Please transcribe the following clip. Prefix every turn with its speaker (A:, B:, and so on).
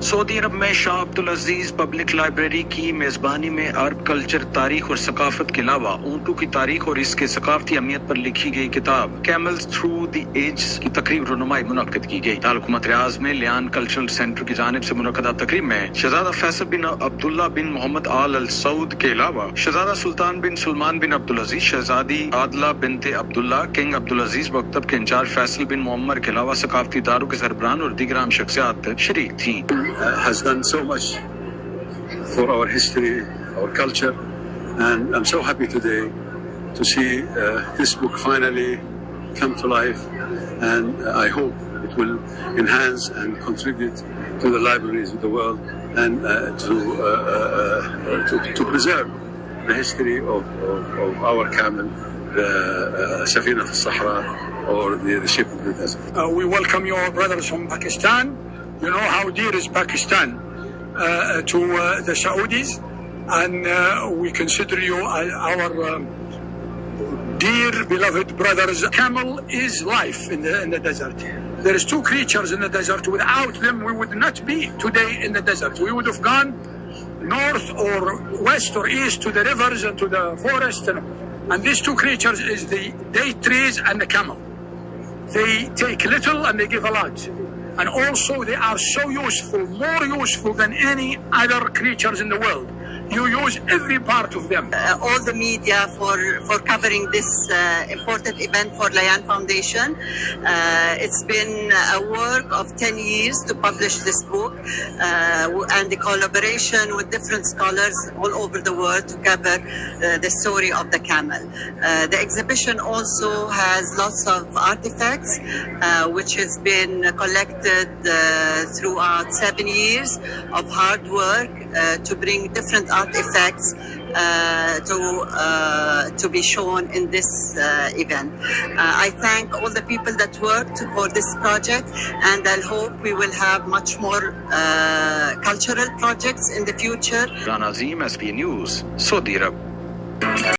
A: Saudi अरब में शाह अब्दुल अजीज public library की मेजबानी में अरब कल्चर, तारीख और सकाफत के अलावा ऊँटों की तारीख और इसके सकाफती अहमियत पर लिखी गई किताब कैमल्स थ्रू द एजेस की तकरीब रुनुमाई मुनक्किद की गई। दारुल-हुकूमत रियाज में लियान कल्चरल सेंटर की जानिब से मुनक्किदा तकरीब में शहजादा फैसल बिन अब्दुल्ला बिन मोहम्मद आल अल सऊद के अलावा शहजादा सुल्तान बिन सुलमान बिन अब्दुल अजीज, शहजादी आदला बिनते अब्दुल्ला, किंग अब्दुल अजीज मकतब के इंचार्ज फैसल बिन मोहम्मद के अलावा सकाफती इदारों के सरबराह और दीगर आम शख्सियात शरीक थीं।
B: Has done so much for our history, our culture, and I'm so happy today to see this book finally come to life, and I hope it will enhance and contribute to the libraries of the world and to preserve the history of our camel, the Safinat al-Sahra, or the ship of the desert.
C: We welcome your brothers from Pakistan. You know how dear is Pakistan to the Saudis, and we consider you our dear beloved brothers. Camel is life in the desert. There is two creatures in the desert. Without them, we would not be today in the desert. We would have gone north or west or east to the rivers and to the forest. And these two creatures is the date trees and the camel. They take little and they give a lot. And also they are so useful, more useful than any other creatures in the world. You use every part of them.
D: All the media for covering this important event for Layan Foundation. It's been a work of 10 years to publish this book and the collaboration with different scholars all over the world to cover the story of the camel. The exhibition also has lots of artifacts which has been collected throughout 7 years of hard work to bring different artifacts to be shown in this event. I thank all the people that worked for this project, and I hope we will have much more cultural projects in the future.
A: Rana Azim, SP News, Saudi Arab.